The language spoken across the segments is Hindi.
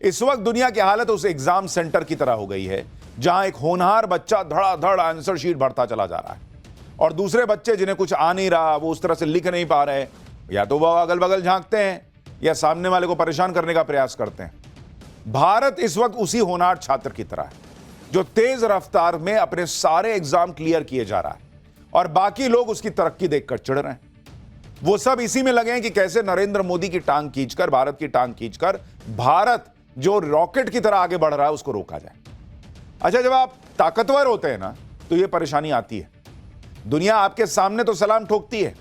इस वक्त दुनिया की हालत उस एग्जाम सेंटर की तरह हो गई है जहां एक होनहार बच्चा धड़ाधड़ आंसर शीट भरता चला जा रहा है और दूसरे बच्चे जिन्हें कुछ आ नहीं रहा, वो उस तरह से लिख नहीं पा रहे, या तो वह अगल बगल झांकते हैं या सामने वाले को परेशान करने का प्रयास करते हैं। भारत इस वक्त उसी होनहार छात्र की तरह है जो तेज रफ्तार में अपने सारे एग्जाम क्लियर किए जा रहा है और बाकी लोग उसकी तरक्की देखकर चिढ़ रहे हैं। वो सब इसी में लगे हैं कि कैसे नरेंद्र मोदी की टांग खींचकर, भारत की टांग खींचकर, भारत जो रॉकेट की तरह आगे बढ़ रहा है उसको रोका जाए। अच्छा, जब आप ताकतवर होते हैं ना तो यह परेशानी आती है। दुनिया आपके सामने तो सलाम ठोकती है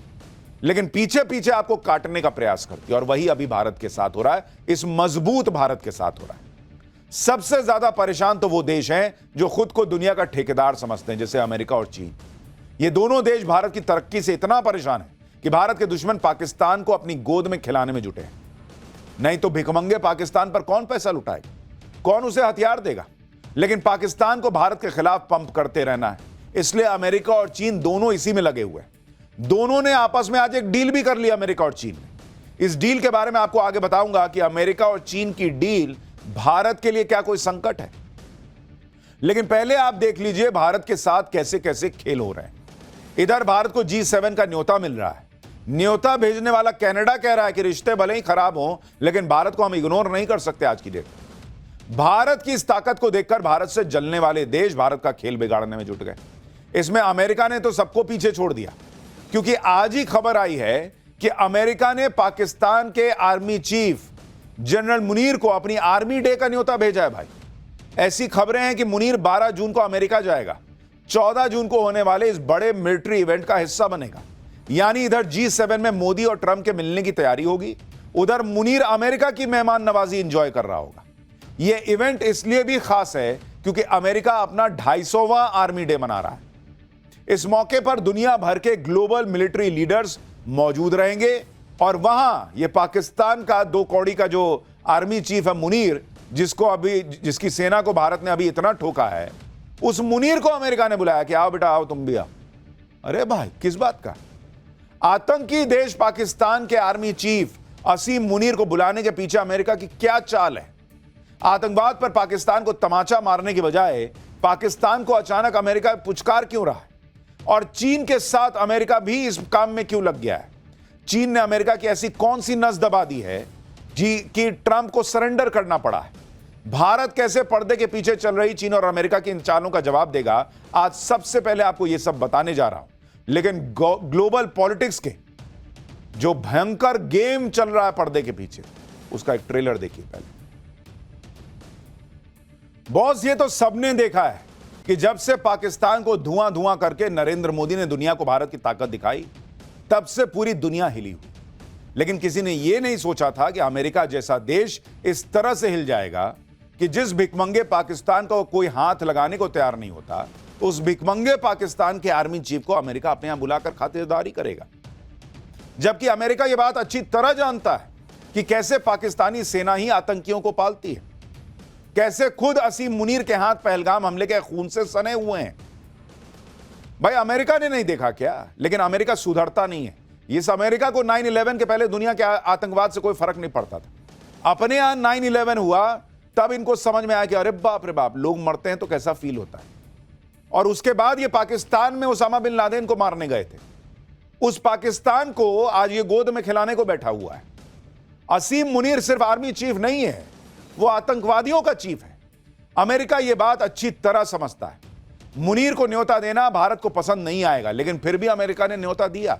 लेकिन पीछे पीछे आपको काटने का प्रयास करती है और वही अभी भारत के साथ हो रहा है, इस मजबूत भारत के साथ हो रहा है। सबसे ज्यादा परेशान तो वो देश हैं जो खुद को दुनिया का ठेकेदार समझते हैं, जैसे अमेरिका और चीन। ये दोनों देश भारत की तरक्की से इतना परेशान है कि भारत के दुश्मन पाकिस्तान को अपनी गोद में खिलाने में जुटे हैं। नहीं तो भिखमंगे पाकिस्तान पर कौन पैसा लुटाएगा, कौन उसे हथियार देगा? लेकिन पाकिस्तान को भारत के खिलाफ पंप करते रहना है, इसलिए अमेरिका और चीन दोनों इसी में लगे हुए हैं। दोनों ने आपस में आज एक डील भी कर ली, अमेरिका और चीन ने। इस डील के बारे में आपको आगे बताऊंगा कि अमेरिका और चीन की डील भारत के लिए क्या कोई संकट है। लेकिन पहले आप देख लीजिए भारत के साथ कैसे कैसे खेल हो रहे हैं। इधर भारत को G7 का न्योता मिल रहा है। न्योता भेजने वाला कनाडा कह रहा है कि रिश्ते भले ही खराब हों लेकिन भारत को हम इग्नोर नहीं कर सकते। आज की डेट भारत की इस ताकत को देखकर भारत से जलने वाले देश भारत का खेल बिगाड़ने में जुट गए। इसमें अमेरिका ने तो सबको पीछे छोड़ दिया, क्योंकि आज ही खबर आई है कि अमेरिका ने पाकिस्तान के आर्मी चीफ जनरल मुनीर को अपनी आर्मी डे का न्योता भेजा है। भाई, ऐसी खबरें हैं कि मुनीर 12 जून को अमेरिका जाएगा, 14 जून को होने वाले इस बड़े मिलिट्री इवेंट का हिस्सा बनेगा। यानी इधर G7 में मोदी और ट्रंप के मिलने की तैयारी होगी, उधर मुनीर अमेरिका की मेहमान नवाजी एंजॉय कर रहा होगा। यह इवेंट इसलिए भी खास है क्योंकि अमेरिका अपना 250वां आर्मी डे मना रहा है। इस मौके पर दुनिया भर के ग्लोबल मिलिट्री लीडर्स मौजूद रहेंगे और वहां ये पाकिस्तान का 2 कौड़ी का जो आर्मी चीफ है मुनीर, जिसकी सेना को भारत ने अभी इतना ठोका है, उस मुनीर को अमेरिका ने बुलाया कि आओ बेटा आओ, तुम भी आओ। अरे भाई, किस बात का? आतंकी देश पाकिस्तान के आर्मी चीफ असीम मुनीर को बुलाने के पीछे अमेरिका की क्या चाल है? आतंकवाद पर पाकिस्तान को तमाचा मारने की बजाय पाकिस्तान को अचानक अमेरिका पुचकार क्यों रहा है? और चीन के साथ अमेरिका भी इस काम में क्यों लग गया है? चीन ने अमेरिका की ऐसी कौन सी नस दबा दी है कि ट्रंप को सरेंडर करना पड़ा है? भारत कैसे पर्दे के पीछे चल रही चीन और अमेरिका की इन चालों का जवाब देगा, आज सबसे पहले आपको यह सब बताने जा रहा हूं। लेकिन ग्लोबल पॉलिटिक्स के जो भयंकर गेम चल रहा है पर्दे के पीछे, उसका एक ट्रेलर देखिए पहले। बॉस, ये तो सबने देखा है कि जब से पाकिस्तान को धुआं धुआं करके नरेंद्र मोदी ने दुनिया को भारत की ताकत दिखाई, तब से पूरी दुनिया हिली हुई। लेकिन किसी ने यह नहीं सोचा था कि अमेरिका जैसा देश इस तरह से हिल जाएगा कि जिस भिखमंगे पाकिस्तान को कोई हाथ लगाने को तैयार नहीं होता, उस भिखमंगे पाकिस्तान के आर्मी चीफ को अमेरिका अपने यहां बुलाकर खातिरदारी करेगा। जबकि अमेरिका यह बात अच्छी तरह जानता है कि कैसे पाकिस्तानी सेना ही आतंकियों को पालती है, कैसे खुद असीम मुनीर के हाथ पहलगाम हमले के खून से सने हुए हैं। भाई, अमेरिका ने नहीं देखा क्या? लेकिन अमेरिका सुधरता नहीं है। इस अमेरिका को 9/11 के पहले दुनिया के आतंकवाद से कोई फर्क नहीं पड़ता था। अपने यहां 9/11 हुआ तब इनको समझ में आया कि अरे बाप रे बाप, लोग मरते हैं तो कैसा फील होता है। और उसके बाद ये पाकिस्तान में उसामा बिन लादेन को मारने गए थे। उस पाकिस्तान को आज ये गोद में खिलाने को बैठा हुआ है। असीम मुनीर सिर्फ आर्मी चीफ नहीं है, वो आतंकवादियों का चीफ है। अमेरिका ये बात अच्छी तरह समझता है। मुनीर को न्योता देना भारत को पसंद नहीं आएगा, लेकिन फिर भी अमेरिका ने न्योता दिया।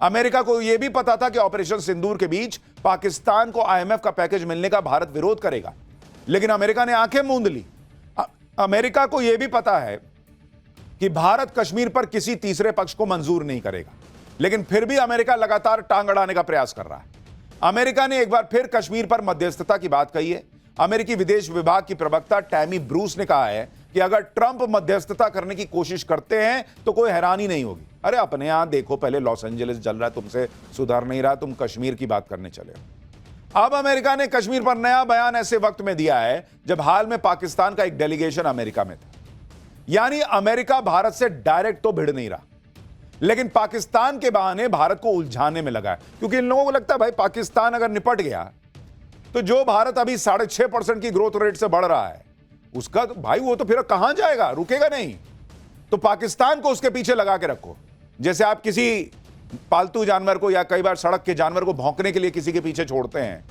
अमेरिका को यह भी पता था कि ऑपरेशन सिंदूर के बीच पाकिस्तान को IMF का पैकेज मिलने का भारत विरोध करेगा, लेकिन अमेरिका ने आंखें मूंद ली। अमेरिका को यह भी पता है कि भारत कश्मीर पर किसी तीसरे पक्ष को मंजूर नहीं करेगा, लेकिन फिर भी अमेरिका लगातार टांग अड़ाने का प्रयास कर रहा है। अमेरिका ने एक बार फिर कश्मीर पर मध्यस्थता की बात कही है। अमेरिकी विदेश विभाग की प्रवक्ता टैमी ब्रूस ने कहा है कि अगर ट्रंप मध्यस्थता करने की कोशिश करते हैं तो कोई हैरानी नहीं होगी। अरे अपने यहां देखो, पहले लॉस एंजलिस जल रहा है, तुमसे सुधर नहीं रहा, तुम कश्मीर की बात करने चले हो। अब अमेरिका ने कश्मीर पर नया बयान ऐसे वक्त में दिया है जब हाल में पाकिस्तान का एक डेलीगेशन अमेरिका में था। यानी अमेरिका भारत से डायरेक्ट तो भिड़ नहीं रहा, लेकिन पाकिस्तान के बहाने भारत को उलझाने में लगा है, क्योंकि इन लोगों को लगता है भाई पाकिस्तान अगर निपट गया तो जो भारत अभी 6.5% की ग्रोथ रेट से बढ़ रहा है, उसका तो भाई वो तो फिर कहां जाएगा, रुकेगा नहीं। तो पाकिस्तान को उसके पीछे लगा के रखो। जैसे आप किसी पालतू जानवर को या कई बार सड़क के जानवर को भौंकने के लिए किसी के पीछे छोड़ते हैं,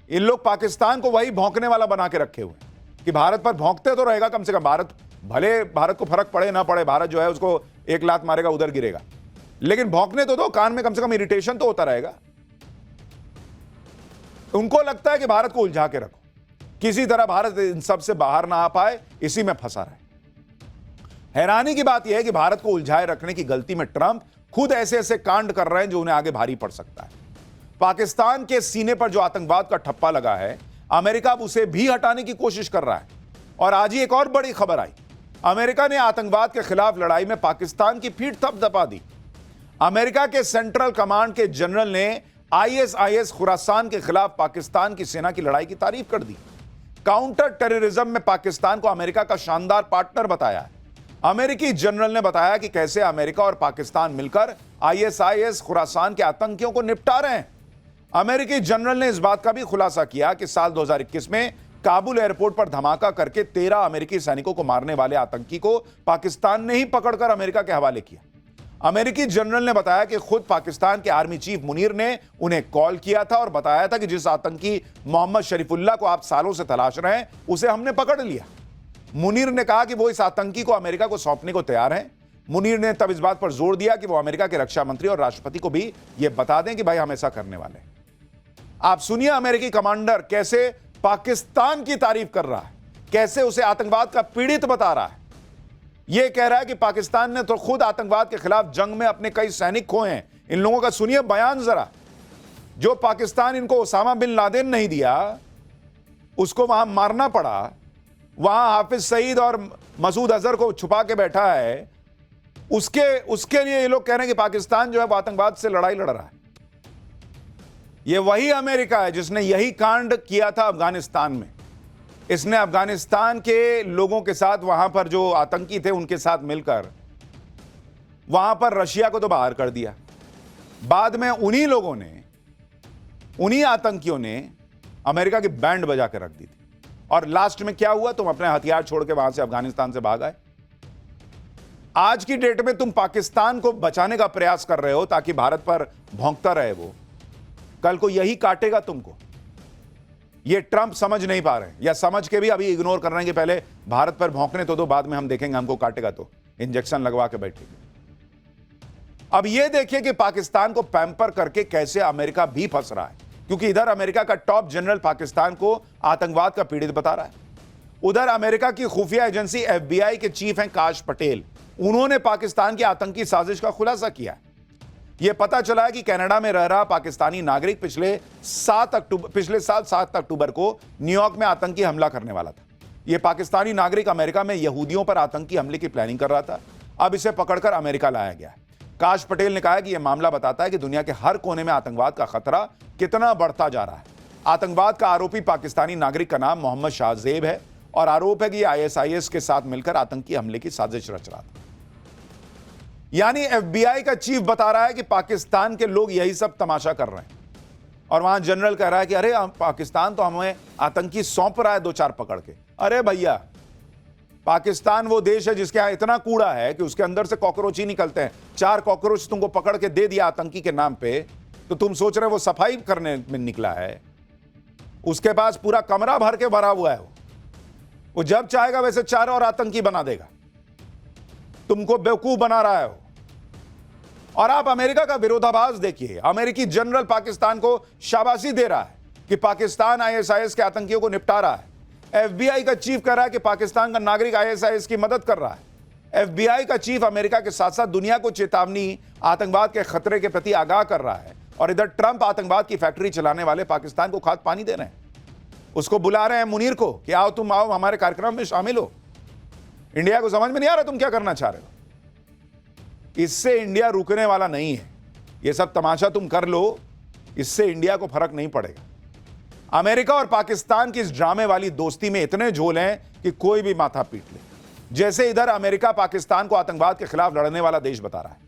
इन लोग पाकिस्तान को वही भौंकने वाला बना के रखे हुए हैं कि भारत पर भौंकते तो रहेगा कम से कम। भले भारत को फर्क पड़े ना पड़े, भारत जो है उसको एक लात मारेगा उधर गिरेगा, लेकिन भौंकने तो दो, कान में कम से कम इरिटेशन तो होता रहेगा। उनको लगता है कि भारत को उलझा के रखो, किसी तरह भारत इन सब से बाहर ना आ पाए, इसी में फंसा रहे। हैरानी की बात यह है कि भारत को उलझाए रखने की गलती में ट्रंप खुद ऐसे ऐसे कांड कर रहे हैं जो उन्हें आगे भारी पड़ सकता है। पाकिस्तान के सीने पर जो आतंकवाद का ठप्पा लगा है, अमेरिका अब उसे भी हटाने की कोशिश कर रहा है। और आज ही एक और बड़ी खबर आई, अमेरिका ने आतंकवाद के खिलाफ लड़ाई में पाकिस्तान की पीठ थपथपा दी। अमेरिका के सेंट्रल कमांड के जनरल ने आईएसआईएस खुरासान के खिलाफ पाकिस्तान की सेना की लड़ाई की तारीफ कर दी। काउंटर टेररिज्म में पाकिस्तान को अमेरिका का शानदार पार्टनर बताया है। अमेरिकी जनरल ने बताया कि कैसे अमेरिका और पाकिस्तान मिलकर आईएसआईएस खुरासान के आतंकियों को निपटा रहे हैं। अमेरिकी जनरल ने इस बात का भी खुलासा किया कि साल 2021 में काबुल एयरपोर्ट पर धमाका करके 13 अमेरिकी सैनिकों को मारने वाले आतंकी को पाकिस्तान ने ही पकड़कर अमेरिका के हवाले किया। अमेरिकी जनरल ने बताया कि खुद पाकिस्तान के आर्मी चीफ मुनीर ने उन्हें कॉल किया था और बताया था कि जिस आतंकी मोहम्मद शरीफुल्लाह को आप सालों से तलाश रहे हैं, उसे हमने पकड़ लिया। मुनीर ने कहा कि वो इस आतंकी को अमेरिका को सौंपने को तैयार हैं। मुनीर ने तब इस बात पर जोर दिया कि वो अमेरिका के रक्षा मंत्री और राष्ट्रपति को भी यह बता दें कि भाई हम ऐसा करने वाले हैं। आप सुनिए अमेरिकी कमांडर कैसे पाकिस्तान की तारीफ कर रहा है, कैसे उसे आतंकवाद का पीड़ित बता रहा है। यह कह रहा है कि पाकिस्तान ने तो खुद आतंकवाद के खिलाफ जंग में अपने कई सैनिक खोए हैं। इन लोगों का सुनिए बयान जरा। जो पाकिस्तान इनको ओसामा बिन लादेन नहीं दिया, उसको वहां मारना पड़ा, वहां हाफिज सईद और मसूद अजहर को छुपा के बैठा है, उसके लिए ये लोग कह रहे हैं कि पाकिस्तान जो है वो आतंकवाद से लड़ाई लड़ रहा है। ये वही अमेरिका है जिसने यही कांड किया था अफगानिस्तान में। इसने अफगानिस्तान के लोगों के साथ, वहां पर जो आतंकी थे उनके साथ मिलकर वहां पर रशिया को तो बाहर कर दिया। बाद में उन्हीं लोगों ने, उन्हीं आतंकियों ने अमेरिका की बैंड बजा कर रख दी थी। और लास्ट में क्या हुआ? तुम अपने हथियार छोड़ के वहां से अफगानिस्तान से भाग आए। आज की डेट में तुम पाकिस्तान को बचाने का प्रयास कर रहे हो ताकि भारत पर भौंकता रहे वो। कल को यही काटेगा तुमको। ये ट्रंप समझ नहीं पा रहे, या समझ के भी अभी इग्नोर कर रहे हैं कि पहले भारत पर भौंकने तो दो, बाद में हम देखेंगे हमको काटेगा तो इंजेक्शन लगवा के बैठेंगे। अब ये देखिए कि पाकिस्तान को पैम्पर करके कैसे अमेरिका भी फंस रहा है, क्योंकि इधर अमेरिका का टॉप जनरल पाकिस्तान को आतंकवाद का पीड़ित बता रहा है। उधर अमेरिका की खुफिया एजेंसी एफबीआई के चीफ हैं काश पटेल, उन्होंने पाकिस्तान की आतंकी साजिश का खुलासा किया है। यह पता चला है कि कनाडा में रह रहा पाकिस्तानी नागरिक पिछले साल 7 अक्टूबर को न्यूयॉर्क में आतंकी हमला करने वाला था। यह पाकिस्तानी नागरिक अमेरिका में यहूदियों पर आतंकी हमले की प्लानिंग कर रहा था। अब इसे पकड़कर अमेरिका लाया गया है। काश पटेल ने कहा है कि यह मामला बताता है कि दुनिया के हर कोने में आतंकवाद का खतरा कितना बढ़ता जा रहा है। आतंकवाद का आरोपी पाकिस्तानी नागरिक का नाम मोहम्मद शाहजेब है और आरोप है कि यह आईएसआईएस के साथ मिलकर आतंकी हमले की साजिश रच रहा था। यानी एफबीआई का चीफ बता रहा है कि पाकिस्तान के लोग यही सब तमाशा कर रहे हैं, और वहां जनरल कह रहा है कि अरे पाकिस्तान तो हमें आतंकी सौंप रहा है 2-4 पकड़ के। अरे भैया, पाकिस्तान वो देश है जिसके यहां इतना कूड़ा है कि उसके अंदर से कॉकरोच ही निकलते हैं। 4 कॉकरोच तुमको पकड़ के दे दिया आतंकी के नाम पे, तो तुम सोच रहे हो वो सफाई करने में निकला है? उसके पास पूरा कमरा भर के भरा हुआ है। वो जब चाहेगा वैसे 4 और आतंकी बना देगा। तुमको बेवकूफ बना रहा है वो। और आप अमेरिका का विरोधाभास देखिए। अमेरिकी जनरल पाकिस्तान को शाबाशी दे रहा है कि पाकिस्तान आईएसआईएस के आतंकियों को निपटा रहा है। एफबीआई का चीफ कह रहा है कि पाकिस्तान का नागरिक आईएसआईएस की मदद कर रहा है। एफबीआई का चीफ अमेरिका के साथ साथ दुनिया को चेतावनी, आतंकवाद के खतरे के प्रति आगाह कर रहा है। और इधर ट्रंप आतंकवाद की फैक्ट्री चलाने वाले पाकिस्तान को खाद पानी दे रहे हैं। उसको बुला रहे हैं मुनीर को कि आओ, तुम आओ, हमारे कार्यक्रम में शामिल हो। इंडिया को समझ में नहीं आ रहा तुम क्या करना चाह रहे हो। इससे इंडिया रुकने वाला नहीं है। ये सब तमाशा तुम कर लो, इससे इंडिया को फर्क नहीं पड़ेगा। अमेरिका और पाकिस्तान की इस ड्रामे वाली दोस्ती में इतने झोल हैं कि कोई भी माथा पीट ले। जैसे इधर अमेरिका पाकिस्तान को आतंकवाद के खिलाफ लड़ने वाला देश बता रहा है,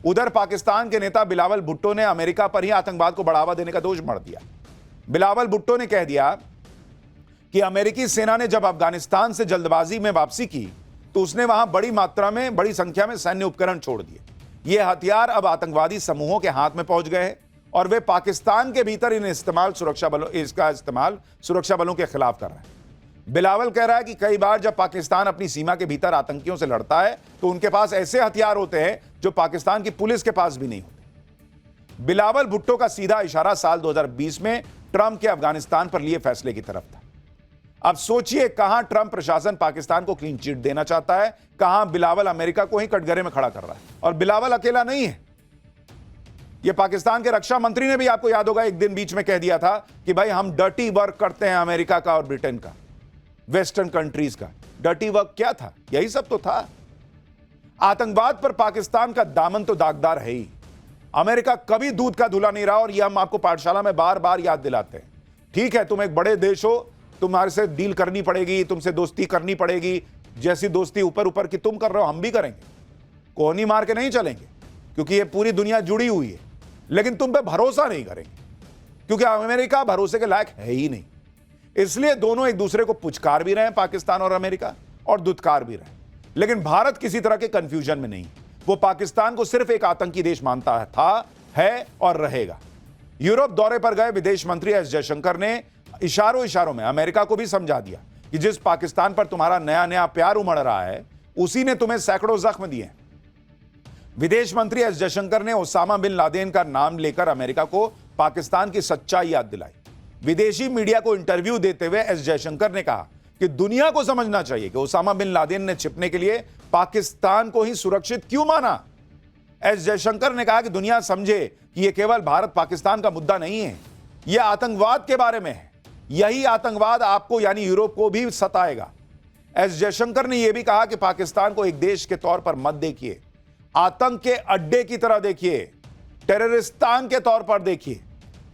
उधर पाकिस्तान के नेता बिलावल भुट्टो ने अमेरिका पर ही आतंकवाद को बढ़ावा देने का दोष मढ़ दिया। बिलावल भुट्टो ने कह दिया कि अमेरिकी सेना ने जब अफगानिस्तान से जल्दबाजी में वापसी की तो उसने वहां बड़ी संख्या में सैन्य उपकरण छोड़ दिए। ये हथियार अब आतंकवादी समूहों के हाथ में पहुंच गए हैं और वे पाकिस्तान के भीतर इसका इस्तेमाल सुरक्षा बलों के खिलाफ कर रहे हैं। बिलावल कह रहा है कि कई बार जब पाकिस्तान अपनी सीमा के भीतर आतंकियों से लड़ता है तो उनके पास ऐसे हथियार होते हैं जो पाकिस्तान की पुलिस के पास भी नहीं होते। बिलावल भुट्टो का सीधा इशारा साल 2020 में ट्रंप के अफगानिस्तान पर लिए फैसले की तरफ था। अब सोचिए कहां ट्रंप प्रशासन पाकिस्तान को क्लीन चिट देना चाहता है, कहां बिलावल अमेरिका को ही कटघरे में खड़ा कर रहा है। और बिलावल अकेला नहीं है, यह पाकिस्तान के रक्षा मंत्री ने भी, आपको याद होगा, एक दिन बीच में कह दिया था कि भाई हम डर्टी वर्क करते हैं अमेरिका का और ब्रिटेन का, वेस्टर्न कंट्रीज का। डर्टी वर्क क्या था? यही सब तो था। आतंकवाद पर पाकिस्तान का दामन तो दागदार है ही। अमेरिका कभी दूध का धुला नहीं रहा और यह हम आपको पाठशाला में बार बार याद दिलाते हैं। ठीक है, तुम एक बड़े देश हो, तुम्हारे से डील करनी पड़ेगी, तुमसे दोस्ती करनी पड़ेगी, जैसी दोस्ती ऊपर ऊपर की तुम कर रहे हो हम भी करेंगे, कोहनी मार के नहीं चलेंगे, क्योंकि ये पूरी दुनिया जुड़ी हुई है। लेकिन तुम पे भरोसा नहीं करेंगे क्योंकि अमेरिका भरोसे के लायक है ही नहीं। इसलिए दोनों एक दूसरे को पुचकार भी रहे हैं, पाकिस्तान और अमेरिका, और दुत्कार भी रहे। लेकिन भारत किसी तरह के कंफ्यूजन में नहीं। वो पाकिस्तान को सिर्फ एक आतंकी देश मानता था, है और रहेगा। यूरोप दौरे पर गए विदेश मंत्री एस जयशंकर ने इशारों में अमेरिका को भी समझा दिया कि जिस पाकिस्तान पर तुम्हारा नया नया प्यार उमड़ रहा है उसी ने तुम्हें सैकड़ों जख्म दिए। विदेश मंत्री एस जयशंकर ने ओसामा बिन लादेन का नाम लेकर अमेरिका को पाकिस्तान की सच्चाई याद दिलाई। विदेशी मीडिया को इंटरव्यू देते हुए एस जयशंकर ने कहा कि दुनिया को समझना चाहिए कि ओसामा बिन लादेन ने छिपने के लिए पाकिस्तान को ही सुरक्षित क्यों माना। एस जयशंकर ने कहा कि दुनिया समझे कि यह केवल भारत पाकिस्तान का मुद्दा नहीं है, यह आतंकवाद के बारे में है। यही आतंकवाद आपको यानी यूरोप को भी सताएगा। एस जयशंकर ने यह भी कहा कि पाकिस्तान को एक देश के तौर पर मत देखिए, आतंक के अड्डे की तरह देखिए, टेररिस्तान के तौर पर देखिए।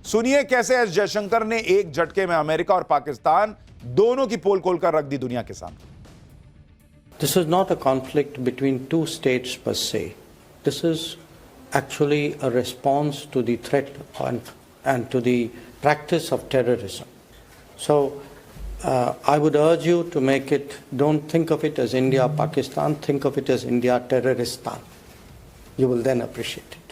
सुनिए कैसे एस जयशंकर ने एक झटके में अमेरिका और पाकिस्तान दोनों की पोल खोलकर रख दी दुनिया के सामने। This is not a conflict between two states per se. This is actually a response to the threat and to the practice of terrorism. So I would urge you to make it, don't think of it as India, Pakistan, think of it as India, Terroristan. You will then appreciate it.